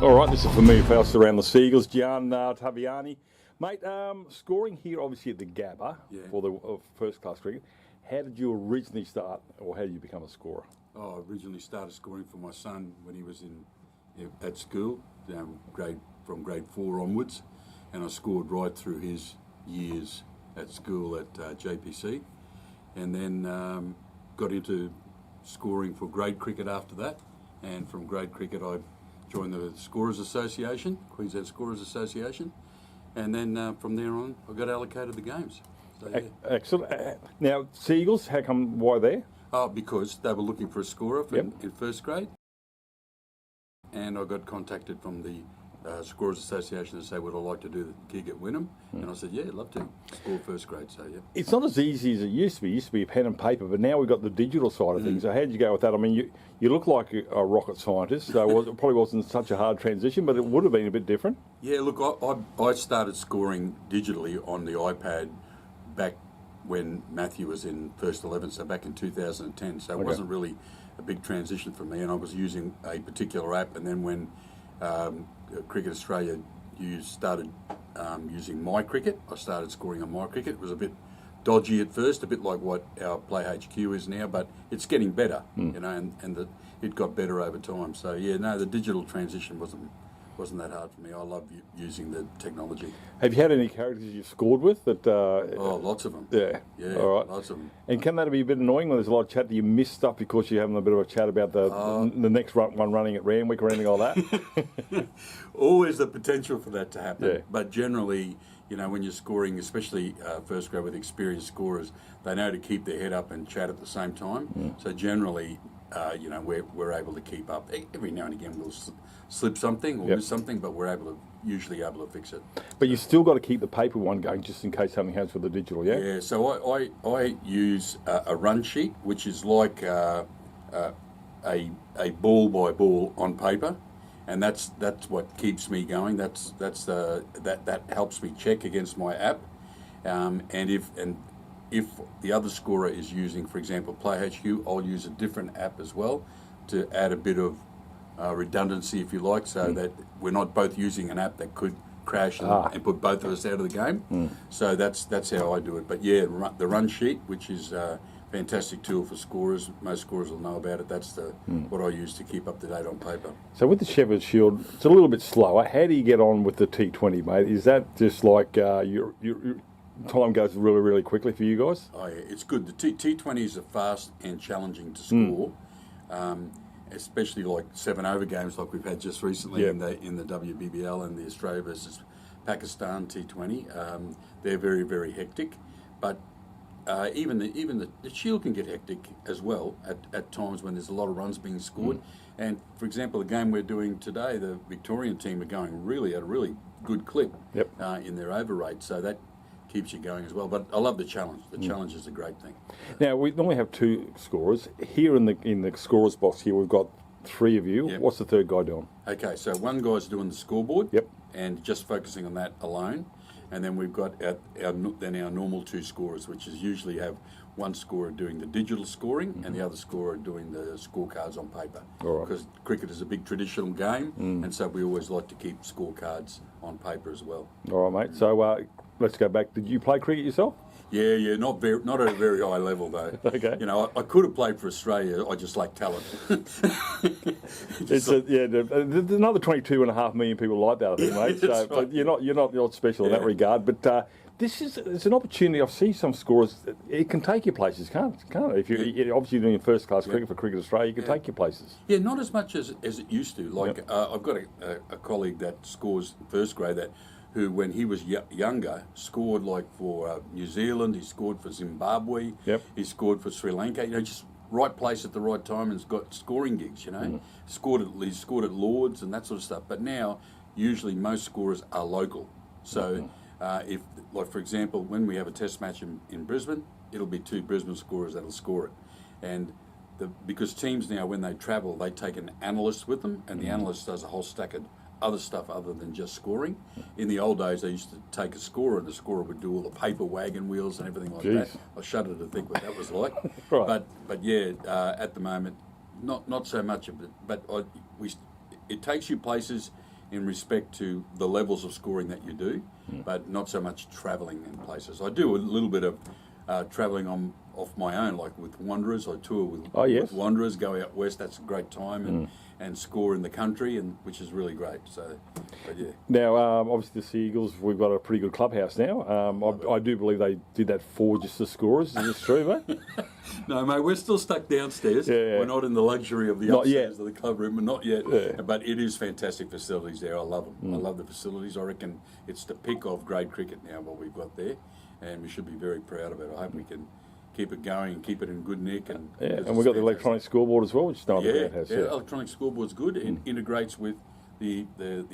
All right, this is a familiar face around the Seagulls. Gian, Tiviani. Mate, scoring here obviously at the Gabba for the first class cricket. How did you originally start, or how did you become a scorer? Oh, I originally started scoring for my son when he was at school, from grade 4 onwards, and I scored right through his years at school at JPC, and then got into scoring for grade cricket after that, and from grade cricket I joined the Scorers Association, Queensland Scorers Association, and then from there on I got allocated the games. So, yeah. Excellent. Now, Seagulls, how come, why there? Because they were looking for a scorer in first grade, and I got contacted from the Scorers Association to say, would I like to do the gig at Wynnum? And I said, yeah, I'd love to score first grade, so yeah. It's not as easy as it used to be. It used to be pen and paper, but now we've got the digital side of things. So how did you go with that? I mean, you look like a rocket scientist, so it probably wasn't such a hard transition, but it would have been a bit different. Yeah, look, I started scoring digitally on the iPad back when Matthew was in first 11, so back in 2010, so it wasn't really a big transition for me, and I was using a particular app, and then when Cricket Australia started using My Cricket, I started scoring on My Cricket. It was a bit dodgy at first, a bit like what our Play HQ is now, but it's getting better, you know, and it got better over time. So yeah, no, the digital transition wasn't that hard for me. I love using the technology. Have you had any characters you've scored with that? Oh, lots of them. Yeah, all right. Lots of them. And can that be a bit annoying when there's a lot of chat? Do you miss stuff because you're having a bit of a chat about the next one running at Randwick or anything like that? Always the potential for that to happen. Yeah. But generally, you know, when you're scoring, especially first grade with experienced scorers, they know to keep their head up and chat at the same time. So generally, you know, we're able to keep up. Every now and again we'll slip something or miss something, but we're usually able to fix it. But you still got to keep the paper one going just in case something happens with the digital, yeah? Yeah, so I use a run sheet, which is like a ball by ball on paper, and that's what keeps me going. That helps me check against my app, and if the other scorer is using, for example, Play HQ, I'll use a different app as well to add a bit of redundancy, if you like, so that we're not both using an app that could crash and put both of us out of the game. So that's how I do it. But yeah, the run sheet, which is a fantastic tool for scorers. Most scorers will know about it. That's what I use to keep up to date on paper. So with the Shepherd's Shield, it's a little bit slower. How do you get on with the T20, mate? Is that just like your time goes really, really quickly for you guys? Oh yeah, it's good. The T20s are fast and challenging to score, especially like 7-over games like we've had just recently in the WBBL and the Australia versus Pakistan T20. They're very, very hectic, but even the Shield can get hectic as well at times when there's a lot of runs being scored. And for example, the game we're doing today, the Victorian team are going really at a really good clip in their over rate, so that keeps you going as well. But I love the challenge. The challenge is a great thing. Now, we normally have 2 scorers. Here in the scorers box here, we've got 3 of you. What's the third guy doing? Okay, so one guy's doing the scoreboard and just focusing on that alone. And then we've got our normal 2 scorers, which is usually have one scorer doing the digital scoring and the other scorer doing the scorecards on paper. Because cricket is a big traditional game, and so we always like to keep scorecards on paper as well. All right, mate. So let's go back. Did you play cricket yourself? Yeah, not at a very high level though. Okay. You know, I could have played for Australia. I just lack talent. There's another 22.5 million people like that, I think, mate. So right. but you're not special in that regard. But it's an opportunity. I see some scorers. It can take you places, can't it? If you're obviously doing first class cricket for Cricket Australia, you can take you places. Yeah, not as much as it used to. Like I've got a colleague that scores first grade who, when he was younger, scored like for New Zealand. He scored for Zimbabwe. He scored for Sri Lanka. You know, just right place at the right time, and has got scoring gigs. You know, he scored at Lords and that sort of stuff. But now, usually most scorers are local. So, if, like for example, when we have a Test match in Brisbane, it'll be 2 Brisbane scorers that'll score it, and because teams now, when they travel, they take an analyst with them, and the analyst does a whole stack of other stuff other than just scoring. In the old days, they used to take a scorer, and the scorer would do all the paper wagon wheels and everything like that. I shudder to think what that was like. But yeah, at the moment, not so much of it. But it takes you places in respect to the levels of scoring that you do, but not so much travelling in places. I do a little bit of travelling off my own, like with Wanderers. I tour with Wanderers, go out west. That's a great time, and score in the country, and which is really great. So, but yeah. Now, obviously the Seagulls, we've got a pretty good clubhouse now. I do believe they did that for just the scorers. Is this true, mate? No, mate, we're still stuck downstairs. Yeah. We're not in the luxury of the upstairs of the club room, but not yet. Yeah. But it is fantastic facilities there. I love them. I love the facilities. I reckon it's the peak of grade cricket now, what we've got there, and we should be very proud of it. I hope we can keep it going and keep it in good nick. And we've got the electronic scoreboard as well, which is not a bad house. Yeah, electronic scoreboard's good. It integrates with the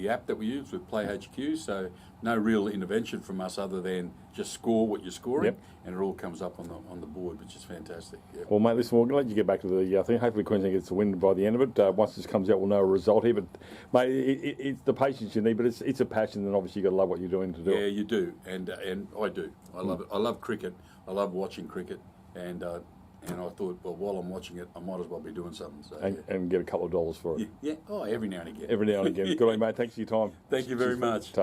app that we use with Play HQ, so no real intervention from us other than just score what you're scoring, and it all comes up on the board, which is fantastic. Yep. Well, mate, listen, we'll let you get back to the thing. Hopefully Queensland gets the win by the end of it. Once this comes out, we'll know a result here. But, mate, it's the patience you need, but it's a passion, and obviously you've got to love what you're doing to do it. Yeah, you do, and I do. I love it. I love cricket. I love watching cricket, and I thought, well, while I'm watching it, I might as well be doing something. So, and get a couple of dollars for it. Yeah. Oh, every now and again. Every now and again. Good on you, mate. Thanks for your time. Thank you very much.